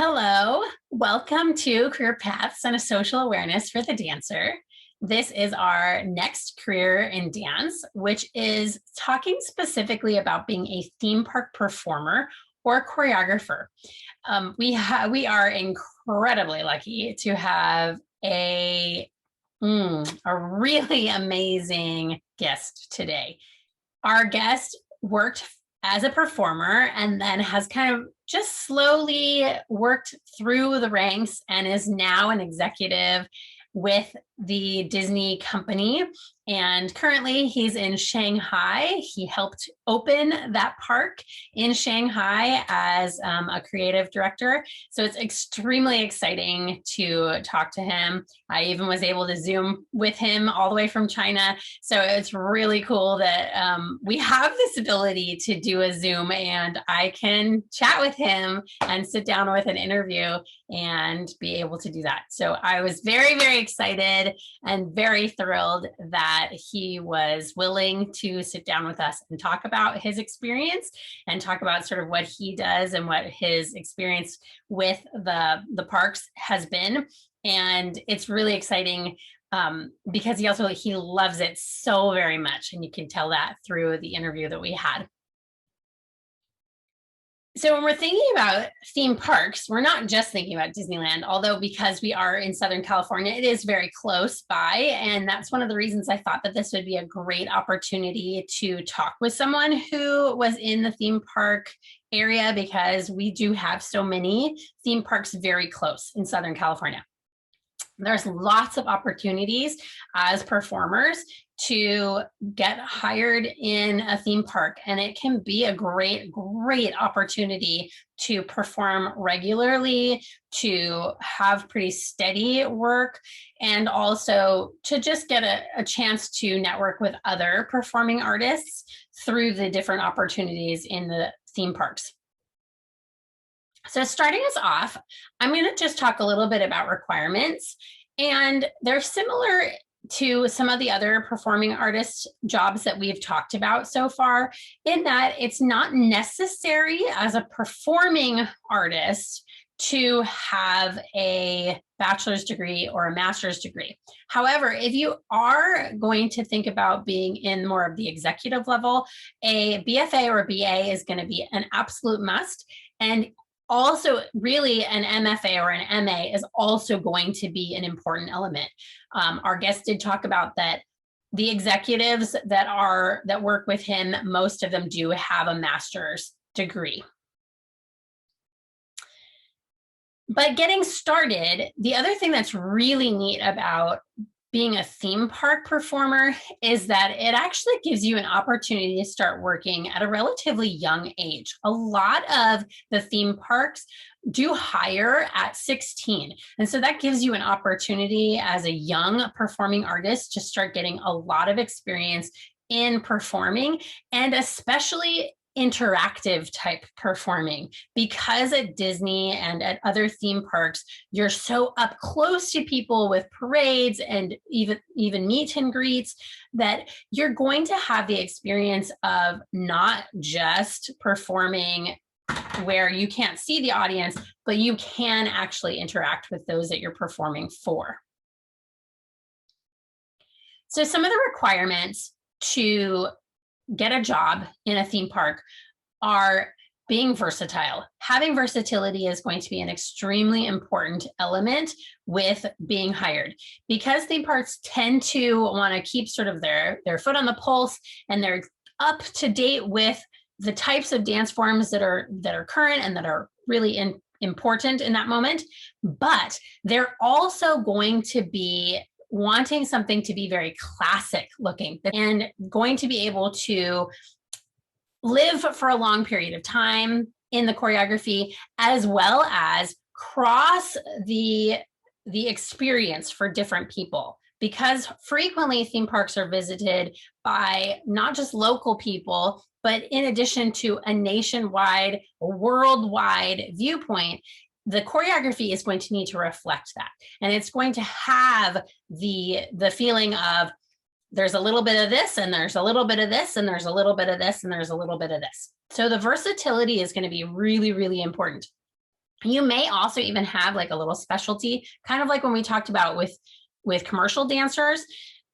Hello, welcome to Career Paths and a Social Awareness for the Dancer. This is our next career in dance, which is talking specifically about being a theme park performer or choreographer. We are incredibly lucky to have a really amazing guest today. Our guest worked as a performer and then has kind of just slowly worked through the ranks and is now an executive with the Disney company. And currently he's in Shanghai. He helped open that park in Shanghai as a creative director. So it's extremely exciting to talk to him. I even was able to Zoom with him all the way from China. So it's really cool that we have this ability to do a Zoom and I can chat with him and sit down with an interview and be able to do that. So I was very, very excited and very thrilled that he was willing to sit down with us and talk about his experience and talk about sort of what he does and what his experience with the parks has been. And it's really exciting because he loves it so very much. And you can tell that through the interview that we had. So when we're thinking about theme parks, we're not just thinking about Disneyland, although because we are in Southern California, it is very close by. And that's one of the reasons I thought that this would be a great opportunity to talk with someone who was in the theme park area, because we do have so many theme parks very close in Southern California. There's lots of opportunities as performers to get hired in a theme park, and it can be a great opportunity to perform regularly, to have pretty steady work, and also to just get a chance to network with other performing artists through the different opportunities in the theme parks. So starting us off, I'm going to just talk a little bit about requirements, and they're similar to some of the other performing artist jobs that we've talked about so far, in that it's not necessary as a performing artist to have a bachelor's degree or a master's degree. However, if you are going to think about being in more of the executive level, a BFA or a BA is going to be an absolute must. And also, really, an MFA or an MA is also going to be an important element. Our guest did talk about that the executives that work with him, most of them do have a master's degree. But getting started, the other thing that's really neat about being a theme park performer is that it actually gives you an opportunity to start working at a relatively young age. A lot of the theme parks do hire at 16. And so that gives you an opportunity as a young performing artist to start getting a lot of experience in performing, and especially interactive type performing, because at Disney and at other theme parks, you're so up close to people with parades and even meet and greets, that you're going to have the experience of not just performing where you can't see the audience, but you can actually interact with those that you're performing for. So some of the requirements to get a job in a theme park are being versatile. Having versatility is going to be an extremely important element with being hired, because theme parks tend to want to keep sort of their foot on the pulse, and they're up to date with the types of dance forms that are current and that are really important in that moment. But they're also going to be wanting something to be very classic looking and going to be able to live for a long period of time in the choreography, as well as cross the experience for different people. Because frequently theme parks are visited by not just local people, but in addition to a nationwide, worldwide viewpoint, the choreography is going to need to reflect that. And it's going to have the feeling of there's a little bit of this, and there's a little bit of this, and there's a little bit of this, and there's a little bit of this. So the versatility is going to be really, really important. You may also even have like a little specialty, kind of like when we talked about with commercial dancers,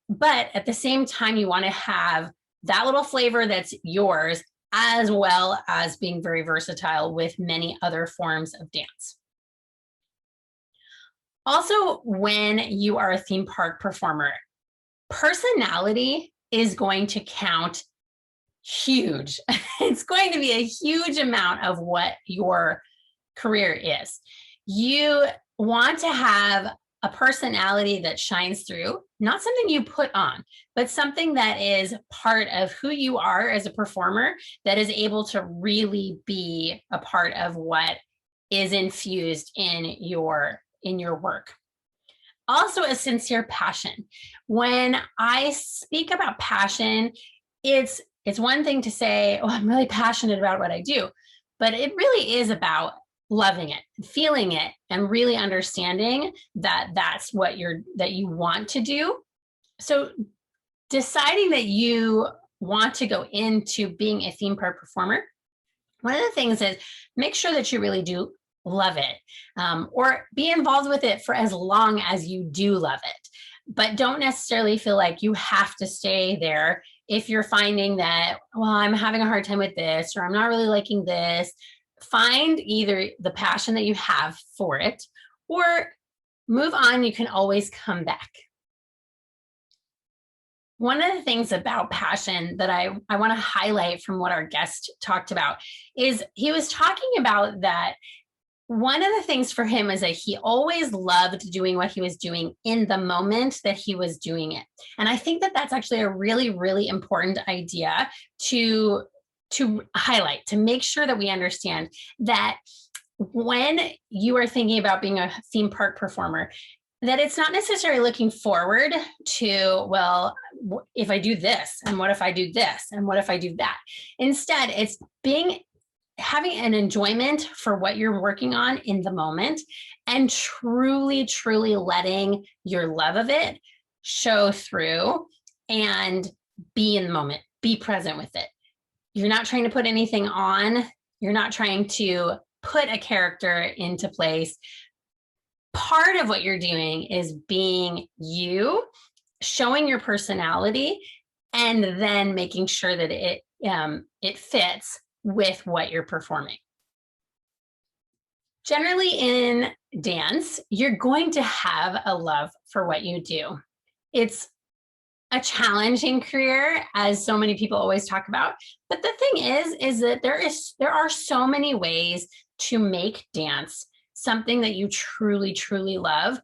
but at the same time, you want to have that little flavor that's yours, as well as being very versatile with many other forms of dance. Also, when you are a theme park performer, personality is going to count huge. It's going to be a huge amount of what your career is. You want to have a personality that shines through, not something you put on, but something that is part of who you are as a performer, that is able to really be a part of what is infused in your work. Also, a sincere passion. When I speak about passion, it's one thing to say, oh, I'm really passionate about what I do, but it really is about loving it, feeling it, and really understanding that that's what you want to do. So deciding that you want to go into being a theme park performer, one of the things is make sure that you really do love it, or be involved with it for as long as you do love it. But don't necessarily feel like you have to stay there if you're finding that, well, I'm having a hard time with this, or I'm not really liking this. Find either the passion that you have for it, or move on. You can always come back. One of the things about passion that I want to highlight from what our guest talked about is he was talking about that one of the things for him is that he always loved doing what he was doing in the moment that he was doing it. And I think that that's actually a really, really important idea to highlight, to make sure that we understand that when you are thinking about being a theme park performer, that it's not necessarily looking forward to, well, if I do this, and what if I do this, and what if I do that? Instead, it's having an enjoyment for what you're working on in the moment, and truly, truly letting your love of it show through and be in the moment, be present with it. You're not trying to put anything on. You're not trying to put a character into place. Part of what you're doing is being you, showing your personality, and then making sure that it fits with what you're performing. Generally in dance, you're going to have a love for what you do. It's a challenging career, as so many people always talk about. But the thing is that there are so many ways to make dance something that you truly, truly love,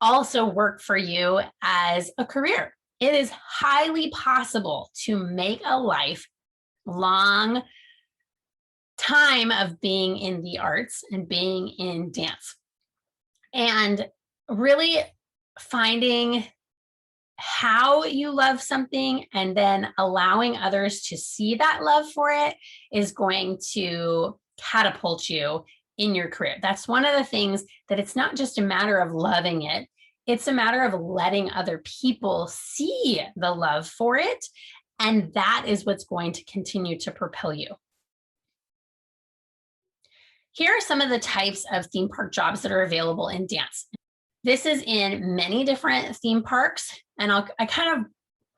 also work for you as a career. It is highly possible to make a lifelong time of being in the arts and being in dance, and really finding how you love something and then allowing others to see that love for it is going to catapult you in your career. That's one of the things, that it's not just a matter of loving it, it's a matter of letting other people see the love for it. And that is what's going to continue to propel you. Here are some of the types of theme park jobs that are available in dance. This is in many different theme parks, and I kind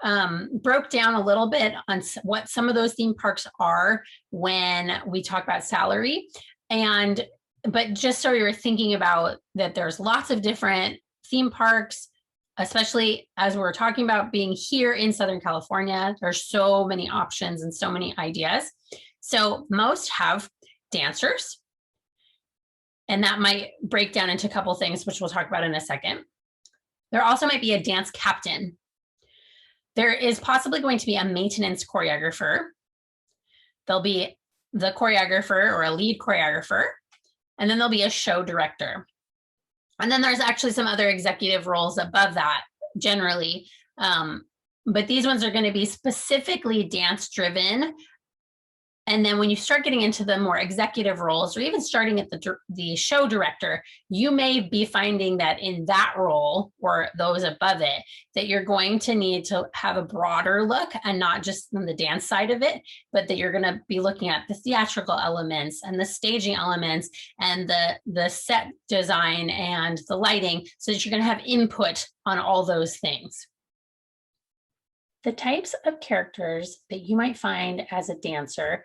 of broke down a little bit on what some of those theme parks are when we talk about salary. But just so you're thinking about that, there's lots of different theme parks, especially as we're talking about being here in Southern California. There's so many options and so many ideas. So most have dancers, and that might break down into a couple things, which we'll talk about in a second. There also might be a dance captain. There is possibly going to be a maintenance choreographer. There'll be the choreographer or a lead choreographer, and then there'll be a show director. And then there's actually some other executive roles above that generally. But these ones are going to be specifically dance driven, And then when you start getting into the more executive roles, or even starting at the show director, you may be finding that in that role or those above it, that you're going to need to have a broader look, and not just on the dance side of it, but that you're going to be looking at the theatrical elements and the staging elements and the set design and the lighting, so that you're going to have input on all those things. The types of characters that you might find as a dancer: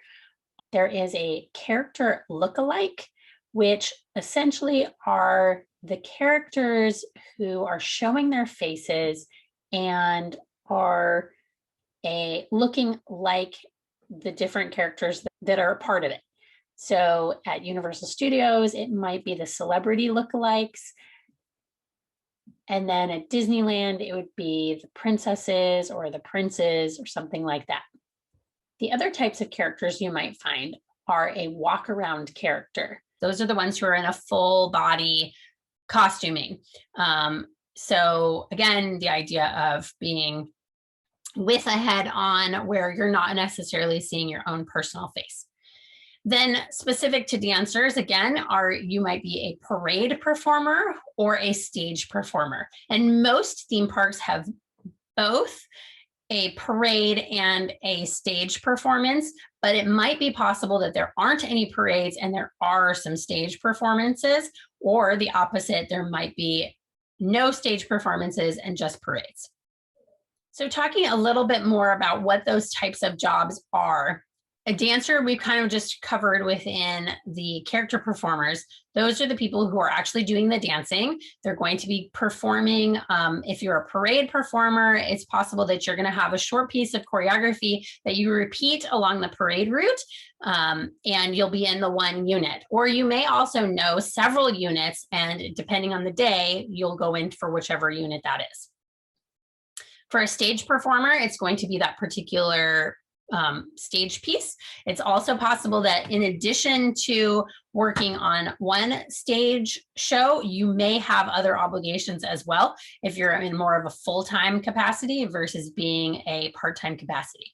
there is a character lookalike, which essentially are the characters who are showing their faces and are looking like the different characters that are a part of it. So at Universal Studios, it might be the celebrity lookalikes. And then at Disneyland, it would be the princesses or the princes or something like that. The other types of characters you might find are a walk around character. Those are the ones who are in a full body costuming. So again, the idea of being with a head on, where you're not necessarily seeing your own personal face. Then specific to dancers, again, you might be a parade performer or a stage performer. And most theme parks have both a parade and a stage performance, but it might be possible that there aren't any parades and there are some stage performances, or the opposite, there might be no stage performances and just parades. So talking a little bit more about what those types of jobs are. A dancer, we've kind of just covered within the character performers. Those are the people who are actually doing the dancing. They're going to be performing. If you're a parade performer, it's possible that you're going to have a short piece of choreography that you repeat along the parade route, and you'll be in the one unit. Or you may also know several units, and depending on the day, you'll go in for whichever unit that is. For a stage performer, it's going to be that particular stage piece. It's also possible that in addition to working on one stage show, you may have other obligations as well, if you're in more of a full-time capacity versus being a part-time capacity.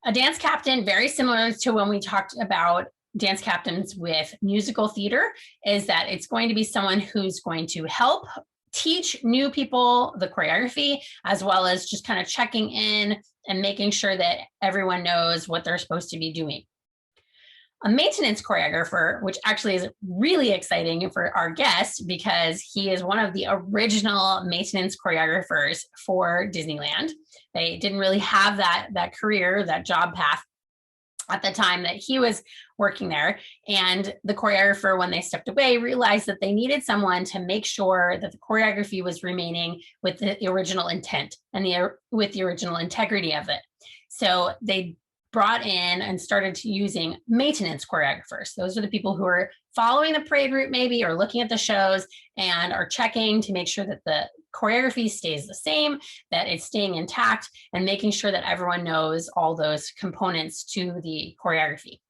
A dance captain, very similar to when we talked about dance captains with musical theater, is that it's going to be someone who's going to help teach new people the choreography, as well as just kind of checking in and making sure that everyone knows what they're supposed to be doing. A maintenance choreographer, which actually is really exciting for our guest because he is one of the original maintenance choreographers for Disneyland. They didn't really have that career, that job path at the time that he was working there. And the choreographer, when they stepped away, realized that they needed someone to make sure that the choreography was remaining with the original intent and with the original integrity of it. So they brought in and started using maintenance choreographers. Those are the people who are following the parade route maybe, or looking at the shows and are checking to make sure that the choreography stays the same, that it's staying intact, and making sure that everyone knows all those components to the choreography.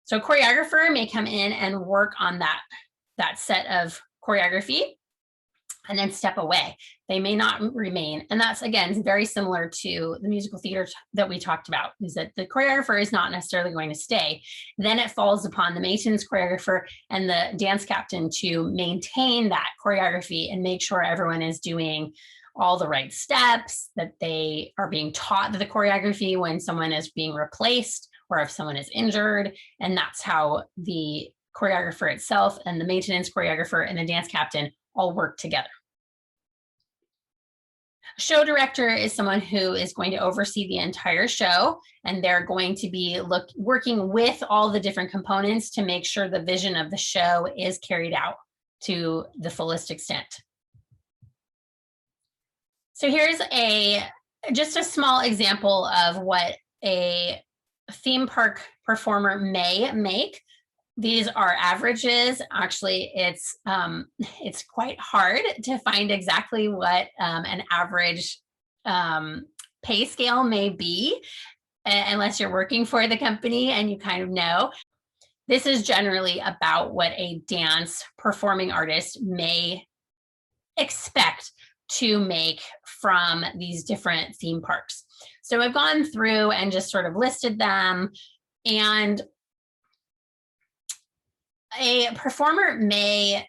So a choreographer may come in and work on that set of choreography and then step away. They may not remain. And that's, again, very similar to the musical theater that we talked about, is that the choreographer is not necessarily going to stay. Then it falls upon the maintenance choreographer and the dance captain to maintain that choreography and make sure everyone is doing all the right steps, that they are being taught the choreography when someone is being replaced or if someone is injured. And that's how the choreographer itself and the maintenance choreographer and the dance captain all work together. Show director is someone who is going to oversee the entire show, and they're going to be working with all the different components to make sure the vision of the show is carried out to the fullest extent. So here's just a small example of what a theme park performer may make. These are averages. Actually, it's quite hard to find exactly what an average pay scale may be, unless you're working for the company and you kind of know. This is generally about what a dance performing artist may expect to make from these different theme parks. So I've gone through and just sort of listed them, and a performer may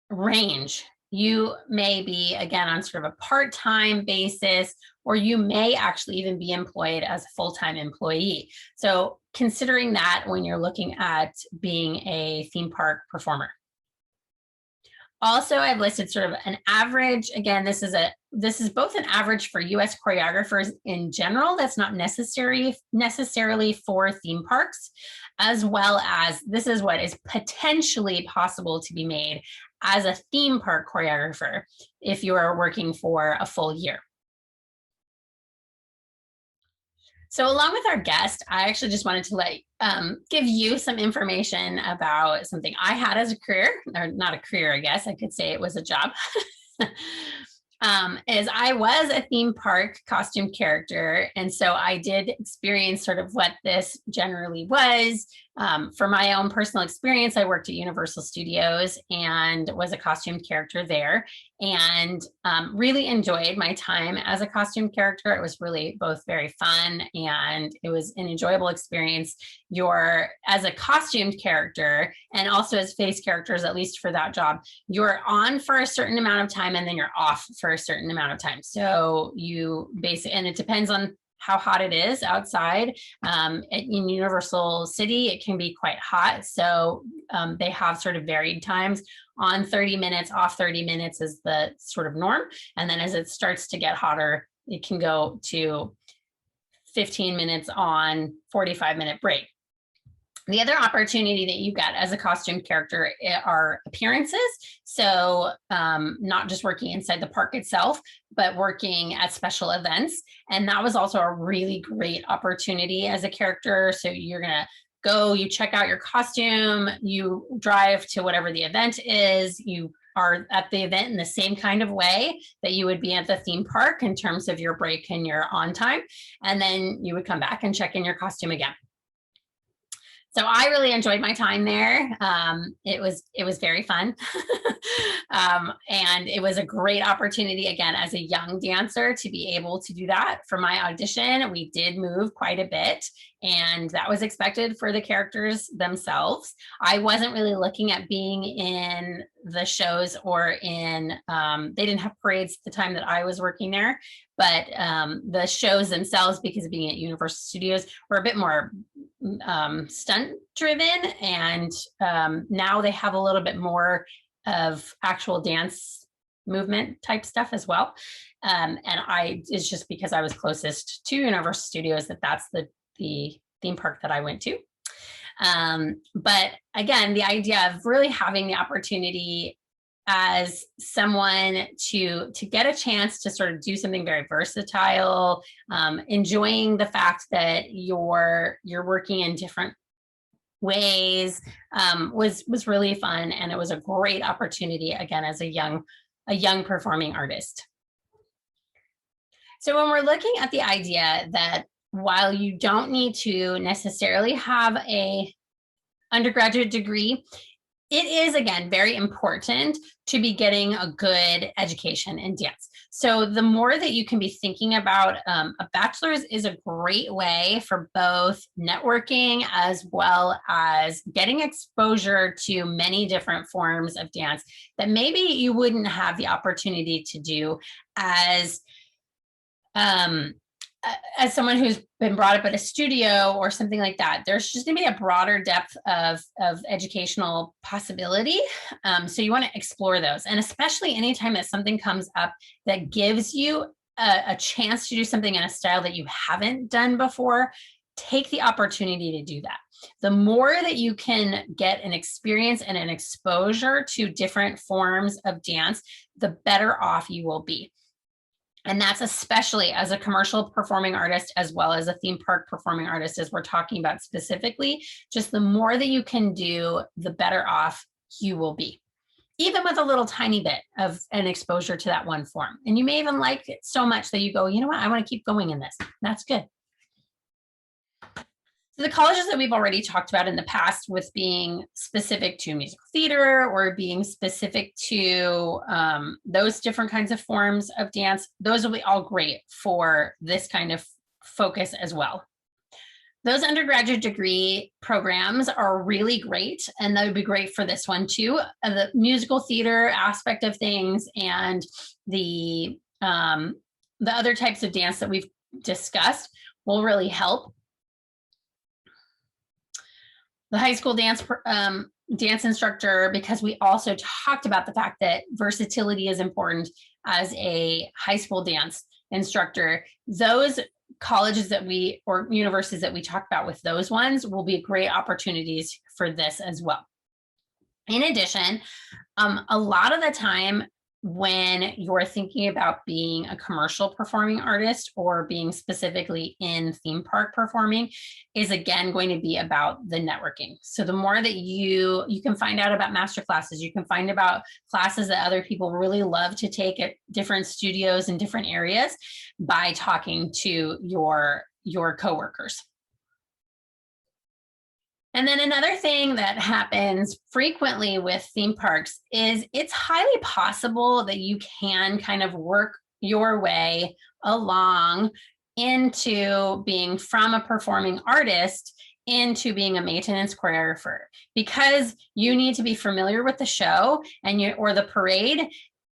range. You may be, again, on sort of a part-time basis, or you may actually even be employed as a full-time employee. So considering that when you're looking at being a theme park performer. Also, I've listed sort of an average. Again, this is both an average for US choreographers in general. That's not necessarily for theme parks, as well as this is what is potentially possible to be made as a theme park choreographer if you are working for a full year. So along with our guest, I actually just wanted to give you some information about something I had as a career, or not a career, I guess I could say it was a job. Is I was a theme park costume character. And so I did experience sort of what this generally was. For my own personal experience, I worked at Universal Studios and was a costume character there, and really enjoyed my time as a costume character. It was really both very fun and it was an enjoyable experience. You're, as a costumed character and also as face characters, at least for that job, you're on for a certain amount of time and then you're off for a certain amount of time. So you basically, and it depends on how hot it is outside. In Universal City, it can be quite hot. So they have sort of varied times. On 30 minutes, off 30 minutes is the sort of norm. And then as it starts to get hotter, it can go to 15 minutes on, 45-minute break. The other opportunity that you get as a costume character are appearances. So not just working inside the park itself, but working at special events. And that was also a really great opportunity as a character. So you're going to go, you check out your costume, you drive to whatever the event is, you are at the event in the same kind of way that you would be at the theme park in terms of your break and your on time. And then you would come back and check in your costume again. So I really enjoyed my time there. It was very fun. And it was a great opportunity, again, as a young dancer to be able to do that. For my audition, we did move quite a bit, and that was expected for the characters themselves. I wasn't really looking at being in the shows or in, they didn't have parades at the time that I was working there, but the shows themselves, because of being at Universal Studios, were a bit more stunt driven, and now they have a little bit more of actual dance movement type stuff as well. And it's just because I was closest to Universal Studios that's the theme park that I went to. But again, the idea of really having the opportunity as someone to get a chance to sort of do something very versatile, enjoying the fact that you're working in different ways, was really fun, and it was a great opportunity, again, as a young performing artist. So when we're looking at the idea that while you don't need to necessarily have a undergraduate degree, it is, again, very important to be getting a good education in dance. So the more that you can be thinking about a bachelor's is a great way for both networking as well as getting exposure to many different forms of dance that maybe you wouldn't have the opportunity to do as someone who's been brought up at a studio or something like that. There's just going to be a broader depth of educational possibility. So you want to explore those. And especially anytime that something comes up that gives you a chance to do something in a style that you haven't done before, take the opportunity to do that. The more that you can get an experience and an exposure to different forms of dance, the better off you will be. And that's especially as a commercial performing artist, as well as a theme park performing artist, as we're talking about specifically. Just the more that you can do, the better off you will be, even with a little tiny bit of an exposure to that one form. And you may even like it so much that you go, you know what, I want to keep going in this. That's good. So the colleges that we've already talked about in the past with being specific to musical theater or being specific to those different kinds of forms of dance, those will be all great for this kind of focus as well. Those undergraduate degree programs are really great, and that would be great for this one too. The musical theater aspect of things and the other types of dance that we've discussed will really help. The high school dance instructor, because we also talked about the fact that versatility is important as a high school dance instructor. Those colleges that or universities that we talked about with those ones will be great opportunities for this as well. In addition, a lot of the time when you're thinking about being a commercial performing artist or being specifically in theme park performing is again going to be about the networking. So the more that you can find out about master classes, you can find about classes that other people really love to take at different studios in different areas by talking to your coworkers. And then another thing that happens frequently with theme parks is it's highly possible that you can kind of work your way along into being from a performing artist into being a maintenance choreographer, because you need to be familiar with the show or the parade.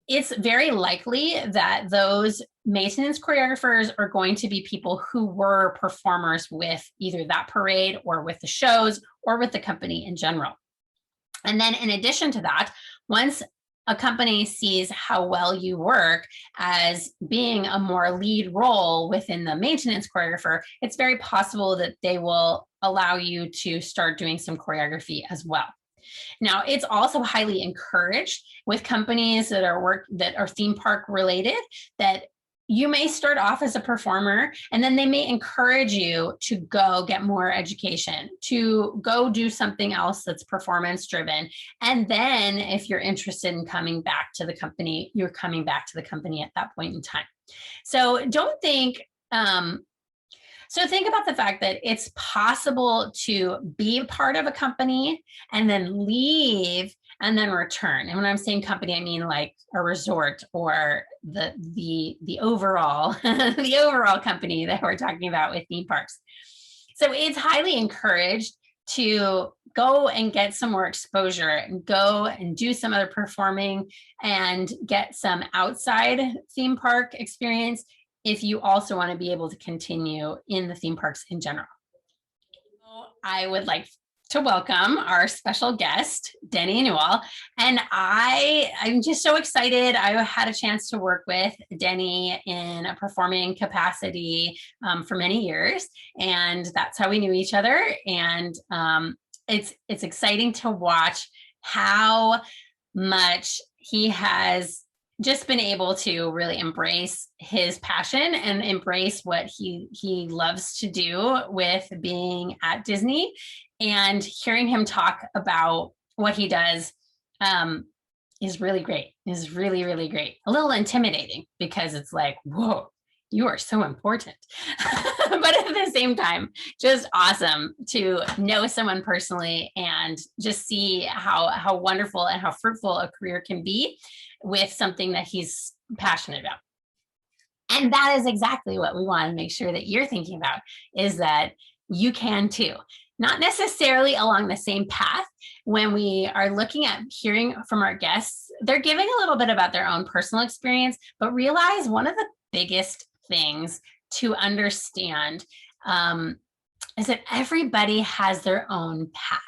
It's very likely that those maintenance choreographers are going to be people who were performers with either that parade or with the shows or with the company in general. And then in addition to that, once a company sees how well you work as being a more lead role within the maintenance choreographer, it's very possible that they will allow you to start doing some choreography as well. Now, it's also highly encouraged with companies that are theme park related, that you may start off as a performer and then they may encourage you to go get more education, to go do something else that's performance driven. And then if you're interested in coming back to the company, you're coming back to the company at that point in time. So think about the fact that it's possible to be part of a company and then leave and then return. And when I'm saying company, I mean like a resort or the overall the overall company that we're talking about with theme parks. So it's highly encouraged to go and get some more exposure and go and do some other performing and get some outside theme park experience if you also want to be able to continue in the theme parks in general. So I would like to welcome our special guest, Denny Newell. And I'm just so excited. I had a chance to work with Denny in a performing capacity for many years. And that's how we knew each other. And it's exciting to watch how much he has just been able to really embrace his passion and embrace what he loves to do with being at Disney. And hearing him talk about what he does is really great, is really, really great. A little intimidating because it's like, whoa, you are so important. But at the same time, just awesome to know someone personally and just see how wonderful and how fruitful a career can be with something that he's passionate about. And that is exactly what we want to make sure that you're thinking about, is that you can too. Not necessarily along the same path. When we are looking at hearing from our guests, they're giving a little bit about their own personal experience, but realize one of the biggest things to understand is that everybody has their own path.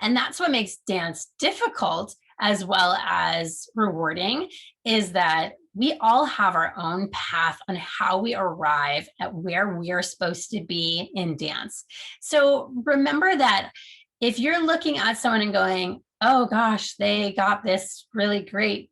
And that's what makes dance difficult as well as rewarding, is that we all have our own path on how we arrive at where we are supposed to be in dance. So remember that if you're looking at someone and going, oh gosh, they got this really great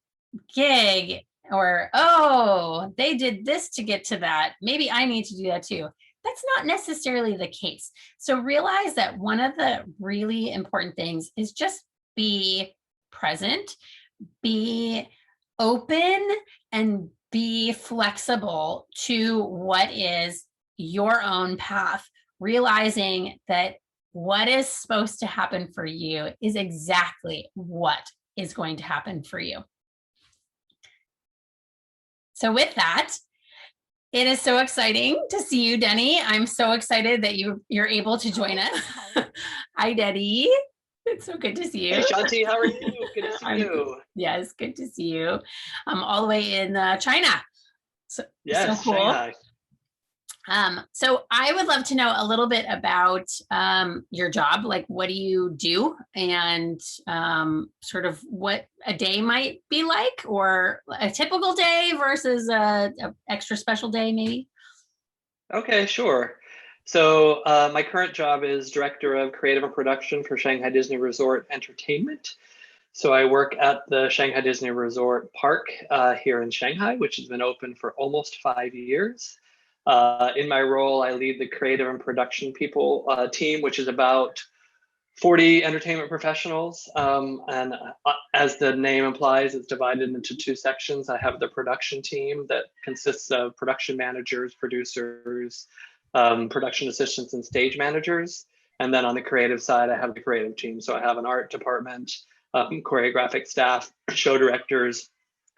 gig, or, oh, they did this to get to that, maybe I need to do that too. That's not necessarily the case. So realize that one of the really important things is just be present, be open, and be flexible to what is your own path, realizing that what is supposed to happen for you is exactly what is going to happen for you. So with that, it is so exciting to see you, Denny. I'm so excited that you're able to join us. Hi, Denny. It's so good to see you. Hey, Shanti, how are you? Good to see you. Yes, good to see you. All the way in China. So cool. Shanghai. So I would love to know a little bit about your job. Like, what do you do, and sort of what a day might be like, or a typical day versus a extra special day, maybe. Okay, sure. So my current job is Director of Creative and Production for Shanghai Disney Resort Entertainment. So I work at the Shanghai Disney Resort Park here in Shanghai, which has been open for almost 5 years. In my role, I lead the creative and production team, which is about 40 entertainment professionals. And as the name implies, it's divided into two sections. I have the production team that consists of production managers, producers, production assistants, and stage managers. And then on the creative side, I have the creative team. So I have an art department, choreographic staff, show directors,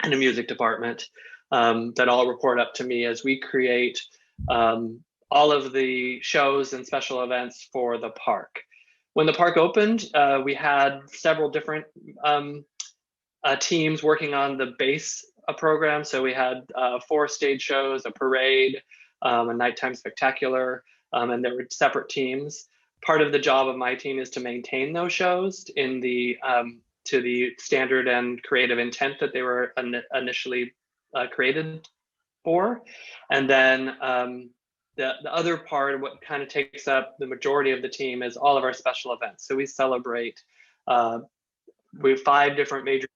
and a music department that all report up to me as we create all of the shows and special events for the park. When the park opened, we had several different teams working on the base program. So we had 4 stage shows, a parade, a nighttime spectacular, and there were separate teams. Part of the job of my team is to maintain those shows in the to the standard and creative intent that they were initially created for. And then the other part, what kind of takes up the majority of the team, is all of our special events. So we celebrate we have 5 different major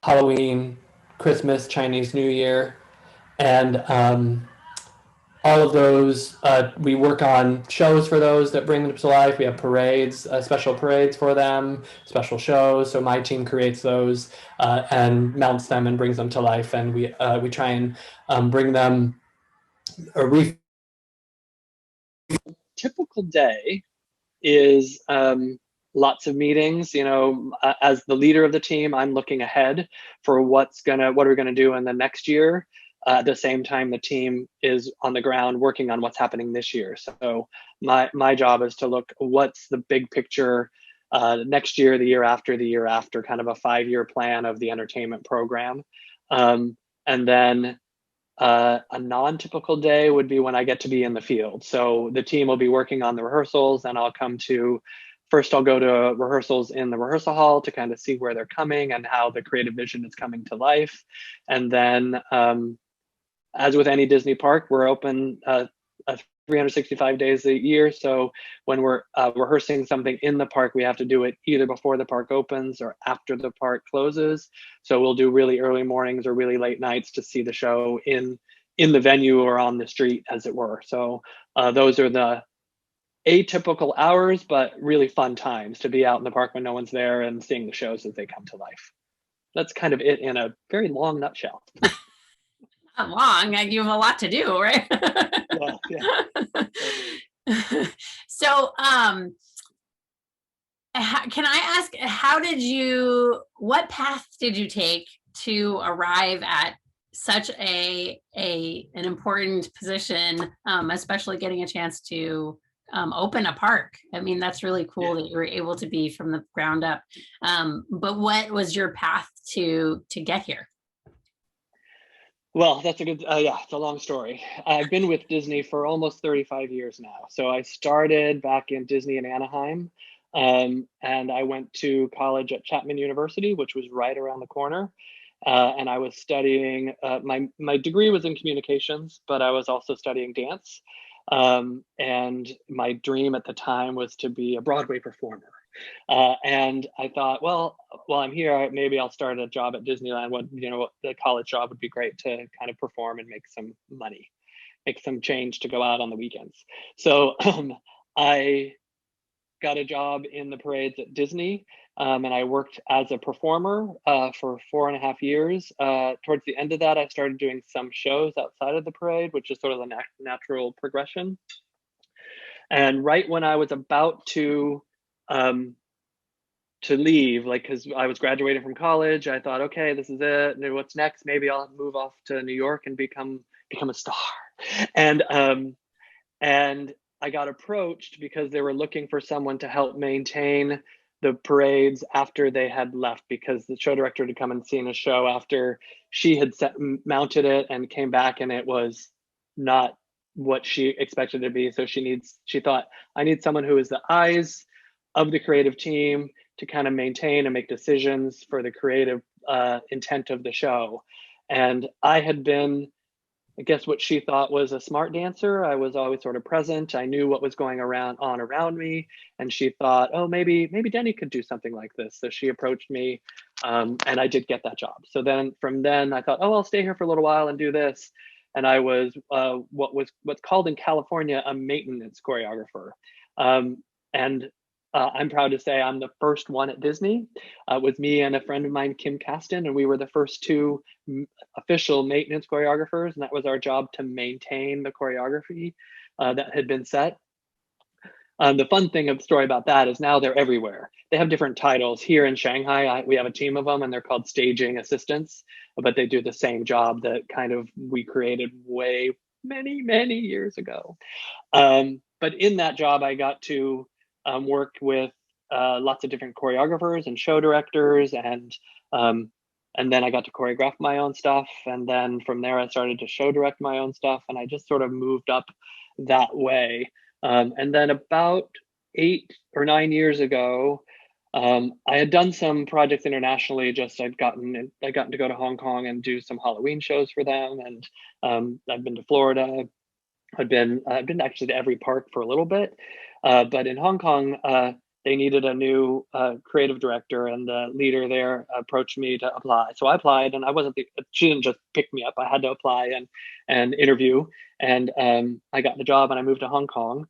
Halloween, Christmas, Chinese New Year, and all of those, we work on shows for those that bring them to life. We have parades, special parades for them, special shows. So my team creates those and mounts them and brings them to life. And we try and bring them a typical day is lots of meetings. As the leader of the team, I'm looking ahead for what are we gonna do in the next year. At the same time, the team is on the ground working on what's happening this year. So my job is to look what's the big picture next year, the year after, kind of a 5-year plan of the entertainment program. And then a non-typical day would be when I get to be in the field. So the team will be working on the rehearsals, and I'll go to rehearsals in the rehearsal hall to kind of see where they're coming and how the creative vision is coming to life. And then as with any Disney park, we're open 365 days a year. So when we're rehearsing something in the park, we have to do it either before the park opens or after the park closes. So we'll do really early mornings or really late nights to see the show in the venue or on the street, as it were. So those are the atypical hours, but really fun times to be out in the park when no one's there and seeing the shows as they come to life. That's kind of it in a very long nutshell. Not long. You have a lot to do, right? Yeah. So, can I ask, what path did you take to arrive at such an important position, especially getting a chance to open a park? I mean, that's really cool that you were able to be from the ground up. But what was your path to get here? Well, that's it's a long story. I've been with Disney for almost 35 years now. So I started back in Disney in Anaheim, and I went to college at Chapman University, which was right around the corner. And I was studying, my degree was in communications, but I was also studying dance. And my dream at the time was to be a Broadway performer. And I thought, well, while I'm here, maybe I'll start a job at Disneyland. The college job would be great to kind of perform and make some money, make some change to go out on the weekends. So I got a job in the parades at Disney, and I worked as a performer for 4.5 years. Towards the end of that, I started doing some shows outside of the parade, which is sort of the natural progression. And right when I was about um, to leave, like, because I was graduating from college, I thought, okay, this is it. What's next? Maybe I'll move off to New York and become a star. And and I got approached because they were looking for someone to help maintain the parades after they had left, because the show director had come and seen a show after she had mounted it and came back, and it was not what she expected it to be. So she thought, I need someone who is the eyes of the creative team to kind of maintain and make decisions for the creative intent of the show. And I had been, I guess, what she thought was a smart dancer. I was always sort of present. I knew what was going on around me, and she thought, oh, maybe Denny could do something like this. So she approached me, and I did get that job. So then from then I thought, oh, I'll stay here for a little while and do this. And I was what's called in California a maintenance choreographer, and I'm proud to say I'm the first one at Disney. With me and a friend of mine, Kim Caston, and we were the first two official maintenance choreographers, and that was our job, to maintain the choreography that had been set. The fun thing of the story about that is now they're everywhere. They have different titles. Here in Shanghai, we have a team of them, and they're called staging assistants, but they do the same job that kind of we created way many years ago. But in that job, I got to work with lots of different choreographers and show directors, and then I got to choreograph my own stuff. And then from there, I started to show direct my own stuff, and I just sort of moved up that way. And then about 8 or 9 years ago, I had done some projects internationally. I'd gotten to go to Hong Kong and do some Halloween shows for them, and I've been to Florida. I've been actually to every park for a little bit, but in Hong Kong, they needed a new creative director, and the leader there approached me to apply. So I applied, and she didn't just pick me up. I had to apply and interview, and I got the job, and I moved to Hong Kong.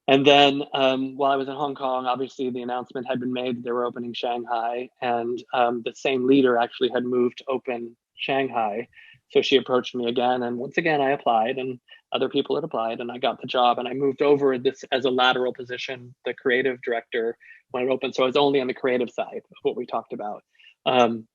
And then while I was in Hong Kong, obviously the announcement had been made that they were opening Shanghai, and the same leader actually had moved to open Shanghai. So she approached me again, and once again I applied, and other people had applied, and I got the job, and I moved over this as a lateral position, the creative director, when it opened. So I was only on the creative side of what we talked about. And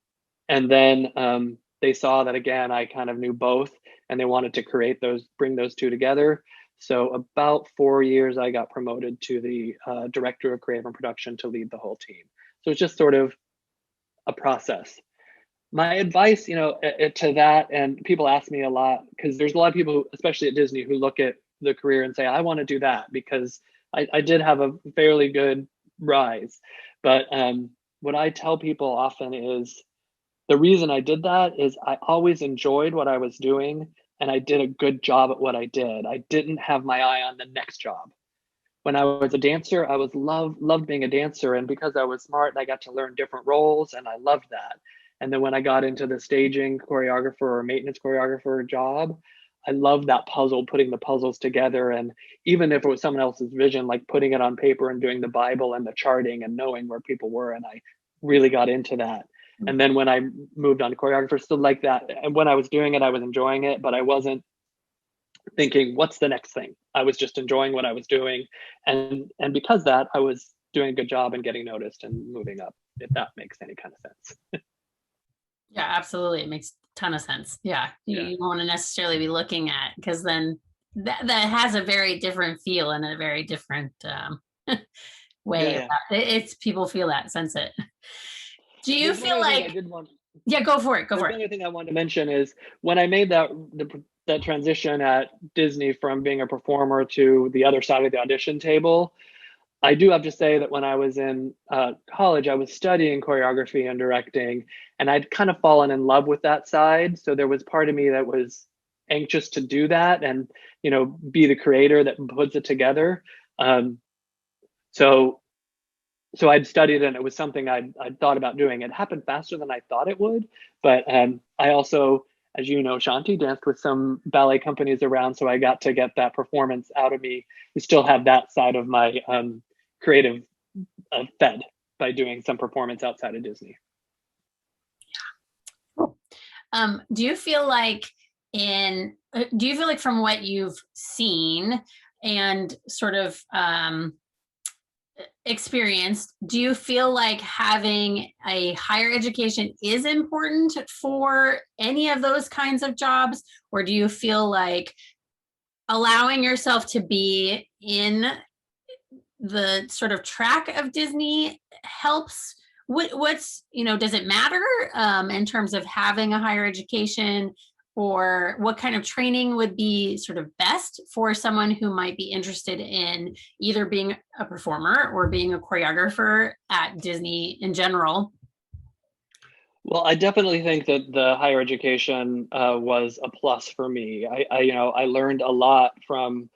then they saw that, again, I kind of knew both, and they wanted to bring those two together. So about 4 years, I got promoted to the director of creative and production to lead the whole team. So it's just sort of a process. My advice, to that, and people ask me a lot, because there's a lot of people, especially at Disney, who look at the career and say, I want to do that, because I did have a fairly good rise. But what I tell people often is, the reason I did that is I always enjoyed what I was doing, and I did a good job at what I did. I didn't have my eye on the next job. When I was a dancer, I was loved being a dancer, and because I was smart, I got to learn different roles, and I loved that. And then when I got into the staging choreographer or maintenance choreographer job, I loved that puzzle, putting the puzzles together. And even if it was someone else's vision, like putting it on paper and doing the Bible and the charting and knowing where people were, and I really got into that. And then when I moved on to choreographer, still like that. And when I was doing it, I was enjoying it, but I wasn't thinking, what's the next thing? I was just enjoying what I was doing. And because that, I was doing a good job and getting noticed and moving up, if that makes any kind of sense. Yeah, absolutely. It makes a ton of sense. Yeah. You don't want to necessarily be looking at, because then that has a very different feel and a very different way. Yeah. It's people feel that, sense it. Do you There's feel like, yeah, go for it. The other thing I wanted to mention is, when I made that transition at Disney from being a performer to the other side of the audition table, I do have to say that when I was in college, I was studying choreography and directing, and I'd kind of fallen in love with that side. So there was part of me that was anxious to do that and, be the creator that puts it together. So I'd studied, and it was something I'd thought about doing. It happened faster than I thought it would. But I also, as you know, Shanti, danced with some ballet companies around. So I got to get that performance out of me. We still have that side of my creative fed by doing some performance outside of Disney. Cool. Do you feel like from what you've seen and sort of experienced, do you feel like having a higher education is important for any of those kinds of jobs? Or do you feel like allowing yourself to be in the sort of track of Disney helps? What's, does it matter in terms of having a higher education, or what kind of training would be sort of best for someone who might be interested in either being a performer or being a choreographer at Disney in general? Well, I definitely think that the higher education was a plus for me. I learned a lot from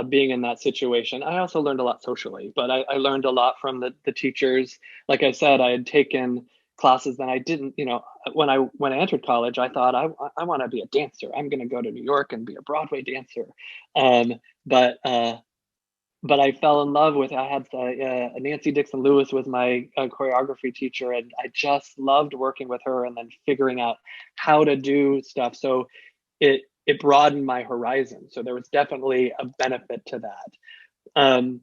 being in that situation. I also learned a lot socially, but I learned a lot from the teachers. Like I said, I had taken classes that I didn't, when I entered college, I thought I want to be a dancer. I'm going to go to New York and be a Broadway dancer. Um, but but I fell in love with. I had Nancy Dixon Lewis was my choreography teacher, and I just loved working with her and then figuring out how to do stuff. So it broadened my horizon. So there was definitely a benefit to that. Um,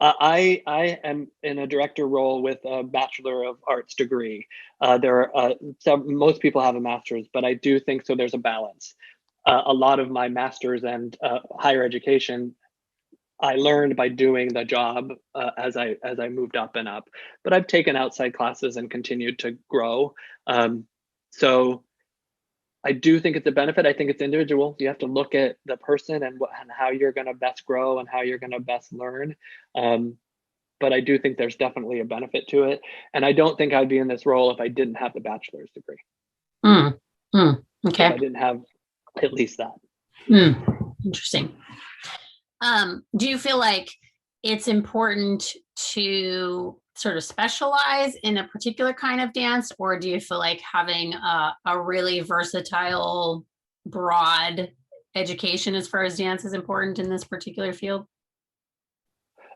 I am in a director role with a Bachelor of Arts degree. There are most people have a master's, but I do think so. There's a balance. A lot of my master's and higher education I learned by doing the job as I moved up and up. But I've taken outside classes and continued to grow. So I do think it's a benefit. I think it's individual. You have to look at the person and how you're going to best grow and how you're going to best learn. But I do think there's definitely a benefit to it. And I don't think I'd be in this role if I didn't have the bachelor's degree. Okay. If I didn't have at least that. Interesting. Do you feel like it's important to sort of specialize in a particular kind of dance, or do you feel like having a really versatile, broad education as far as dance is important in this particular field?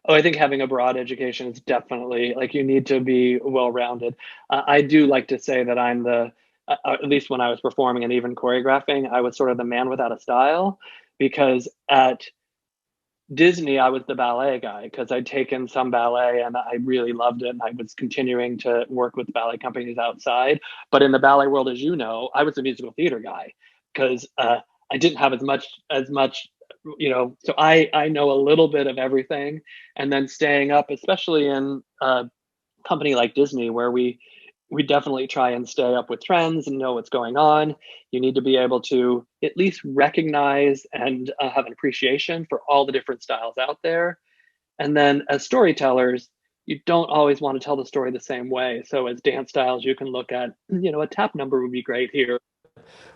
Oh, I think having a broad education is definitely, like, you need to be well-rounded. I do like to say that I'm at least when I was performing and even choreographing, I was sort of the man without a style, because at Disney, I was the ballet guy because I'd taken some ballet and I really loved it. And I was continuing to work with ballet companies outside. But in the ballet world, as you know, I was a musical theater guy because I didn't have as much, so I know a little bit of everything. And then staying up, especially in a company like Disney, where we definitely try and stay up with trends and know what's going on. You need to be able to at least recognize and have an appreciation for all the different styles out there. And then as storytellers, you don't always want to tell the story the same way. So as dance styles, you can look at, a tap number would be great here.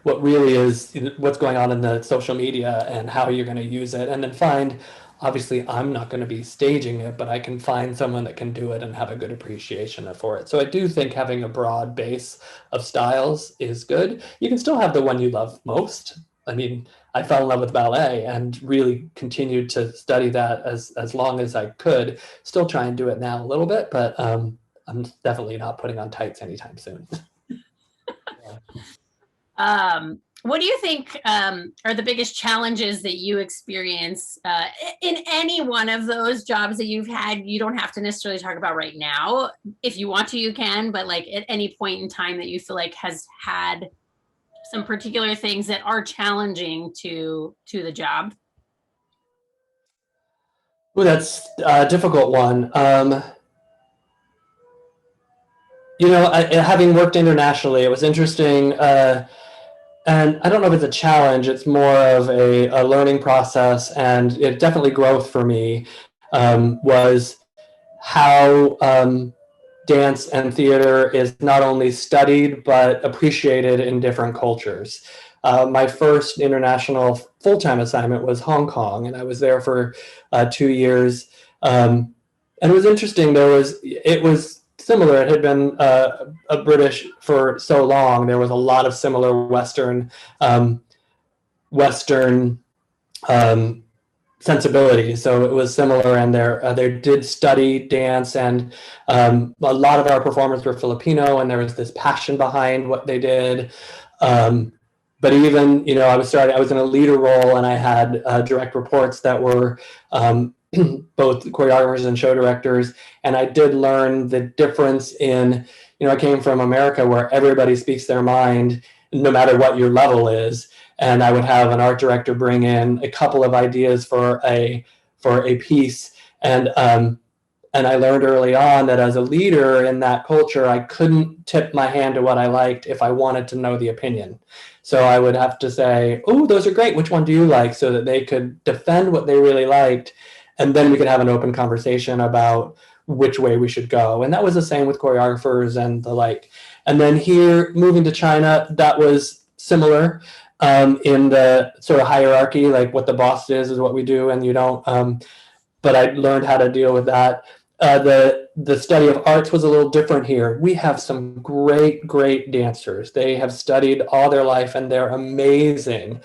What really is what's going on in the social media and how you're going to use it, and then find, obviously I'm not going to be staging it, but I can find someone that can do it and have a good appreciation for it. So I do think having a broad base of styles is good. You can still have the one you love most. I mean, I fell in love with ballet and really continued to study that as long as I could. Still try and do it now a little bit, but I'm definitely not putting on tights anytime soon. What do you think are the biggest challenges that you experience in any one of those jobs that you've had? You don't have to necessarily talk about right now. If you want to, you can, but like at any point in time that you feel like has had some particular things that are challenging to the job? Well, that's a difficult one. Having worked internationally, it was interesting. And I don't know if it's a challenge, it's more of a learning process, and it definitely growth for me, was how dance and theater is not only studied, but appreciated in different cultures. My first international full-time assignment was Hong Kong, and I was there for 2 years. And it was interesting. It was similar. It had been a British for so long. There was a lot of similar Western um, sensibility. So it was similar, and they did study dance, and a lot of our performers were Filipino, and there was this passion behind what they did. But even, I was in a leader role, and I had direct reports that were both choreographers and show directors, and I did learn the difference in, I came from America where everybody speaks their mind, no matter what your level is. And I would have an art director bring in a couple of ideas for a piece, and I learned early on that as a leader in that culture, I couldn't tip my hand to what I liked if I wanted to know the opinion. So I would have to say, "Oh, those are great. Which one do you like?" So that they could defend what they really liked, and then we could have an open conversation about which way we should go. And that was the same with choreographers and the like. And then here, moving to China, that was similar. In the sort of hierarchy, like what the boss is what we do, and you don't. But I learned how to deal with that. The study of arts was a little different here. We have some great dancers. They have studied all their life, and they're amazing.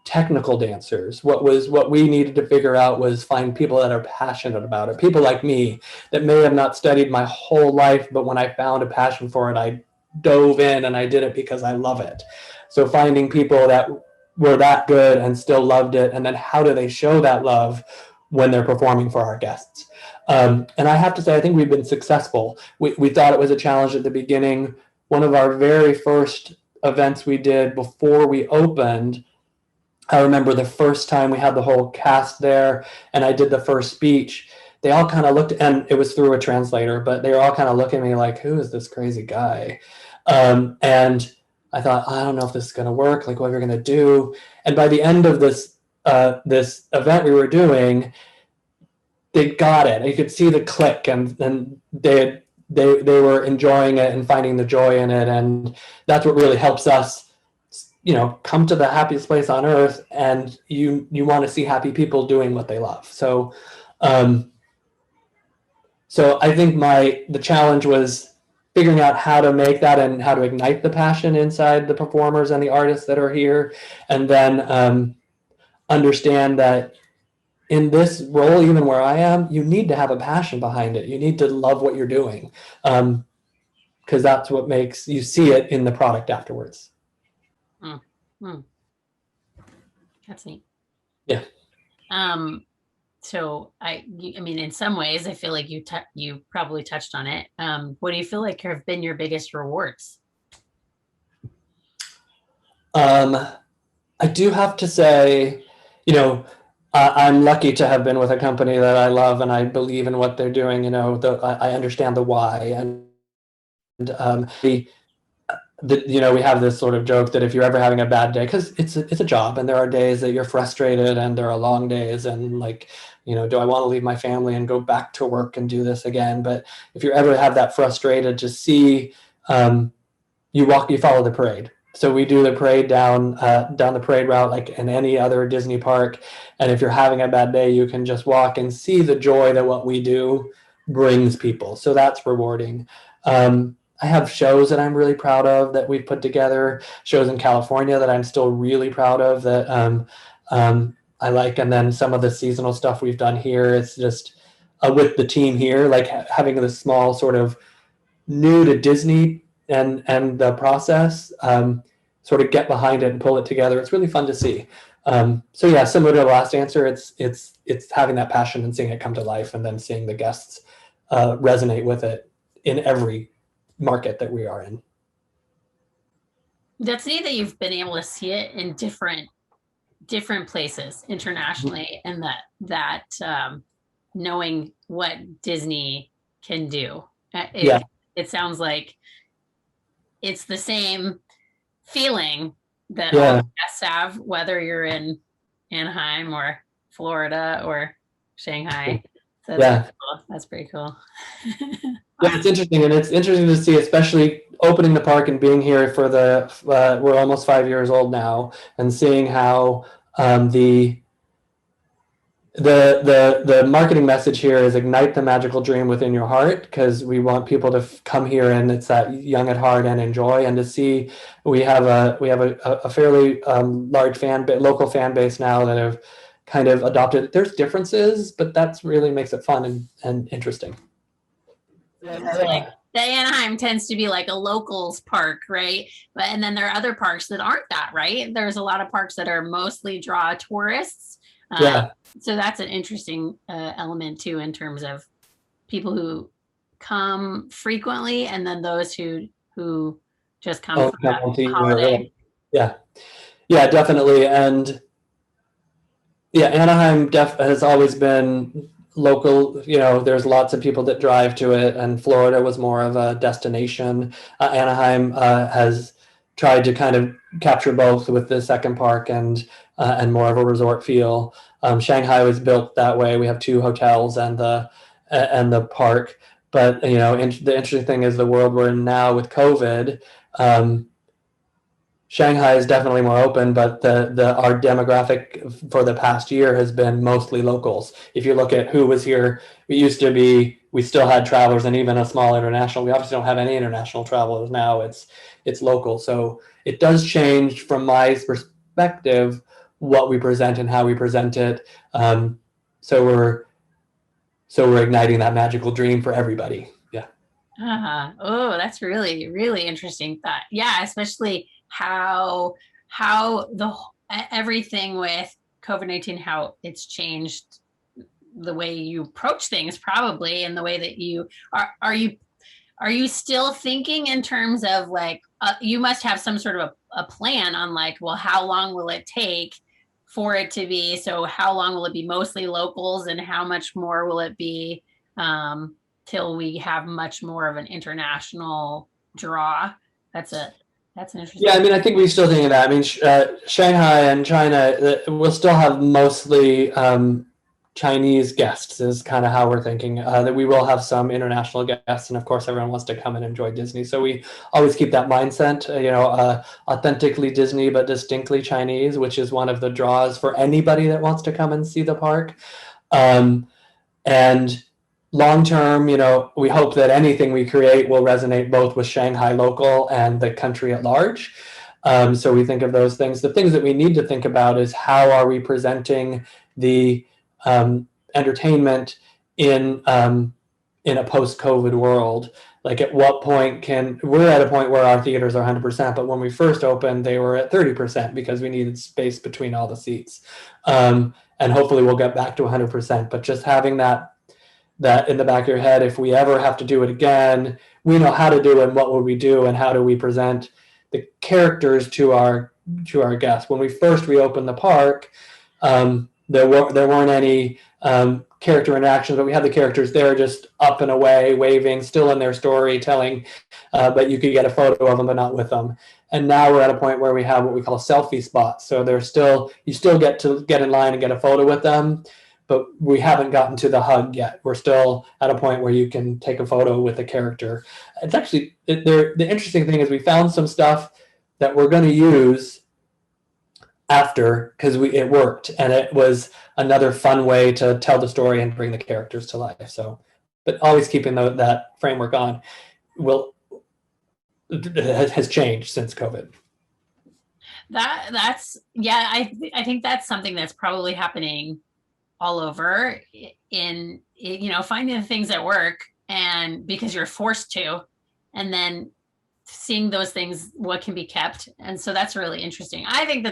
Technical dancers. What we needed to figure out was find people that are passionate about it. People like me that may have not studied my whole life, but when I found a passion for it, I dove in and I did it because I love it. So finding people that were that good and still loved it, and then how do they show that love when they're performing for our guests? And I have to say, I think we've been successful. We thought it was a challenge at the beginning. One of our very first events we did before we opened, I remember the first time we had the whole cast there and I did the first speech, they all kind of looked, and it was through a translator, but they were all kind of looking at me like, who is this crazy guy? And I thought, I don't know if this is going to work. Like, what are we going to do? And by the end of this event we were doing, they got it. You could see the click, and they were enjoying it and finding the joy in it, and that's what really helps us, come to the happiest place on earth. And you want to see happy people doing what they love. So, so I think the challenge was figuring out how to make that and how to ignite the passion inside the performers and the artists that are here. And then understand that in this role, even where I am, you need to have a passion behind it. You need to love what you're doing, because that's what makes you see it in the product afterwards. That's neat. Yeah. So I mean, in some ways, I feel like you probably touched on it. What do you feel like have been your biggest rewards? I do have to say, I'm lucky to have been with a company that I love and I believe in what they're doing. I understand the why, and we have this sort of joke that if you're ever having a bad day, because it's a job, and there are days that you're frustrated, and there are long days, and do I want to leave my family and go back to work and do this again? But if you ever have that frustrated, just see, you follow the parade. So we do the parade down the parade route like in any other Disney park. And if you're having a bad day, you can just walk and see the joy that what we do brings people. So that's rewarding. I have shows that I'm really proud of that we've put together, shows in California that I'm still really proud of that I like. And then some of the seasonal stuff we've done here, it's just with the team here, like having this small sort of new to Disney and the process, sort of get behind it and pull it together. It's really fun to see. So yeah, similar to the last answer, it's having that passion and seeing it come to life, and then seeing the guests resonate with it in every market that we are in. That's neat that you've been able to see it in different places internationally, and that knowing what Disney can do. It sounds like it's the same feeling that all the guests have, whether you're in Anaheim or Florida or Shanghai. So that's pretty cool. Yeah, it's interesting, and it's interesting to see, especially opening the park and being here for we're almost 5 years old now, and seeing how the marketing message here is ignite the magical dream within your heart, because we want people to come here and it's that young at heart and enjoy. And to see we have a fairly large local fan base now that have kind of adopted. There's differences, but that's really makes it fun and interesting. Like the Anaheim tends to be like a locals park, right? But and then there are other parks that aren't that, right? There's a lot of parks that are mostly draw tourists. Yeah. So that's an interesting element too, in terms of people who come frequently, and then those who just come for that holiday. Yeah, yeah, definitely. And yeah, Anaheim has always been local. You know, there's lots of people that drive to it, and Florida was more of a destination. Anaheim has tried to kind of capture both with the second park and more of a resort feel. Shanghai was built that way. We have 2 hotels and the park. But you know, the interesting thing is the world we're in now with COVID. Shanghai is definitely more open, but our demographic for the past year has been mostly locals. If you look at who was here, we still had travelers and even a small international. We obviously don't have any international travelers now. It's local. So it does change from my perspective what we present and how we present it. So we're igniting that magical dream for everybody. Yeah. Oh, that's really, really interesting thought. Yeah, especially how everything with COVID-19, how it's changed the way you approach things, probably, and the way that you are you still thinking in terms of like you must have some sort of a plan on like, well, how long will it take for it to be, so how long will it be mostly locals, and how much more will it be till we have much more of an international draw? That's an interesting. Yeah, I mean, I think we still think of that. I mean, Shanghai and China will still have mostly Chinese guests is kind of how we're thinking. That we will have some international guests, and of course, everyone wants to come and enjoy Disney. So we always keep that mindset, authentically Disney but distinctly Chinese, which is one of the draws for anybody that wants to come and see the park. And long term, we hope that anything we create will resonate both with Shanghai local and the country at large. So we think of those things. The things that we need to think about is how are we presenting the entertainment in a post-COVID world. Like at what point we're at a point where our theaters are 100%, but when we first opened, they were at 30% because we needed space between all the seats. And hopefully we'll get back to 100%, but just having that in the back of your head, if we ever have to do it again, we know how to do it and what will we do and how do we present the characters to our guests. When we first reopened the park, there weren't any character interactions, but we had the characters there just up and away, waving, still in their story telling, but you could get a photo of them, but not with them. And now we're at a point where we have what we call selfie spots. So you still get to get in line and get a photo with them, but we haven't gotten to the hug yet. We're still at a point where you can take a photo with a character. It's actually, the interesting thing is we found some stuff that we're going to use after because it worked, and it was another fun way to tell the story and bring the characters to life. So, but always keeping that framework on has changed since COVID. That's I think that's something that's probably happening all over in finding the things that work, and because you're forced to, and then seeing those things, what can be kept. And so that's really interesting. I think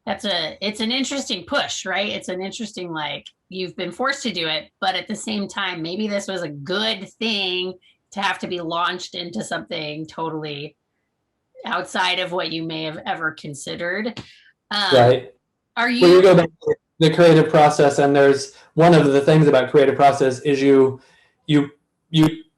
it's an interesting push, right? It's an interesting, like, you've been forced to do it, but at the same time, maybe this was a good thing to have to be launched into something totally outside of what you may have ever considered. Right. Are you? Well, you go back to the creative process, and there's one of the things about creative process is you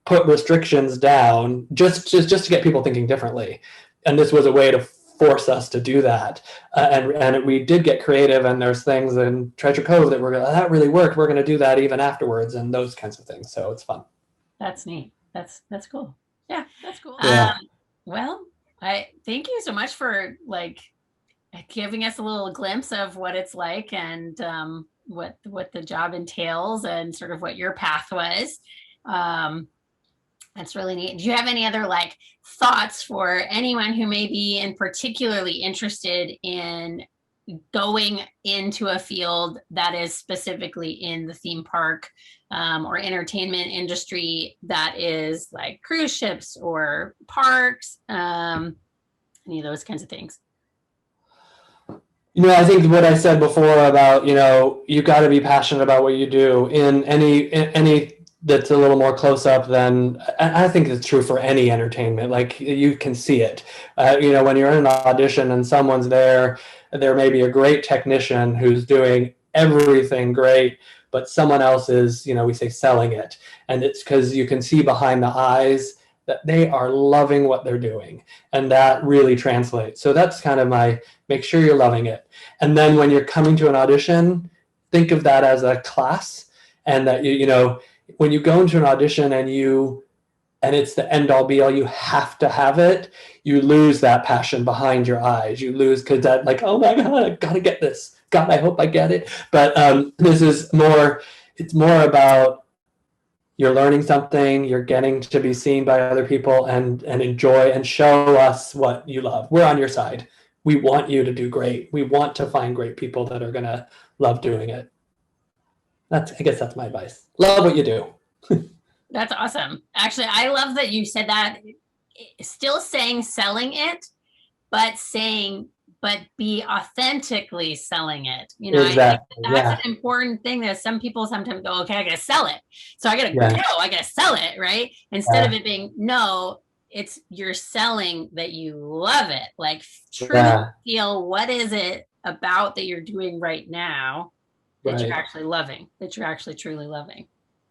put restrictions down just to get people thinking differently, and this was a way to force us to do that. And we did get creative, and there's things in Treasure Cove that that really worked. We're going to do that even afterwards, and those kinds of things. So it's fun. That's neat. That's cool. Yeah, that's cool. Yeah. Well, I thank you so much for giving us a little glimpse of what it's like, and what the job entails, and sort of what your path was. That's really neat. Do you have any other thoughts for anyone who may be particularly interested in going into a field that is specifically in the theme park or entertainment industry, that is like cruise ships or parks, any of those kinds of things? I think what I said before about, you got to be passionate about what you do in any that's a little more close up than, I think it's true for any entertainment. Like, you can see it. When you're in an audition and someone's there may be a great technician who's doing everything great, but someone else is, we say, selling it. And it's because you can see behind the eyes that they are loving what they're doing. And that really translates. So that's kind of make sure you're loving it. And then when you're coming to an audition, think of that as a class, and that when you go into an audition and it's the end all be all, you have to have it, you lose that passion behind your eyes. You lose, because that, like, oh my God, I gotta get this. God, I hope I get it. But this is more, it's more about you're learning something, you're getting to be seen by other people and enjoy and show us what you love. We're on your side. We want you to do great. We want to find great people that are gonna love doing it. I guess that's my advice. Love what you do. That's awesome. Actually, I love that you said that. Still saying selling it, but be authentically selling it. Exactly. That's an important thing that some people sometimes go, okay, I gotta sell it. So I gotta I gotta sell it, right? Instead of it being, no, it's you're selling that you love it. Like, truly feel, what is it about that you're doing right now that you're actually loving, that you're actually truly loving.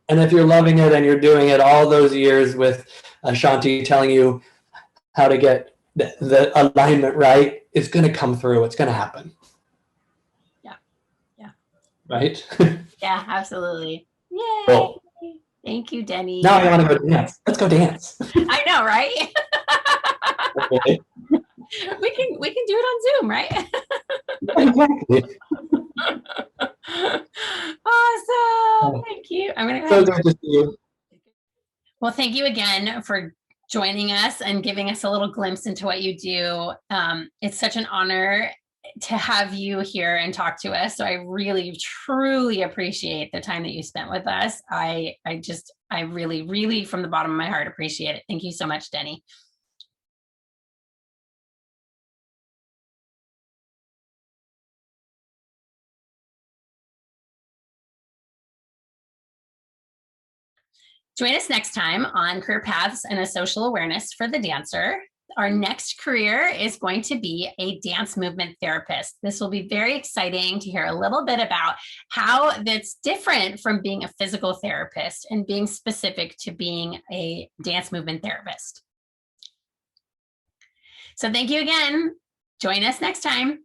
And if you're loving it and you're doing it all those years with Shanti telling you how to get the alignment right, it's going to come through. It's going to happen. Yeah. Yeah. Right? Yeah, absolutely. Yay. Cool. Thank you, Denny. Now I want to go dance. Let's go dance. I know, right? Okay. We can do it on Zoom, right? Exactly. Awesome. Thank you. I'm going to go ahead. So good to see you. Well, thank you again for joining us and giving us a little glimpse into what you do. It's such an honor to have you here and talk to us. So I really, truly appreciate the time that you spent with us. I really, really, from the bottom of my heart, appreciate it. Thank you so much, Denny. Join us next time on Career Paths and a Social Awareness for the Dancer. Our next career is going to be a dance movement therapist. This will be very exciting to hear a little bit about how that's different from being a physical therapist and being specific to being a dance movement therapist. So thank you again. Join us next time.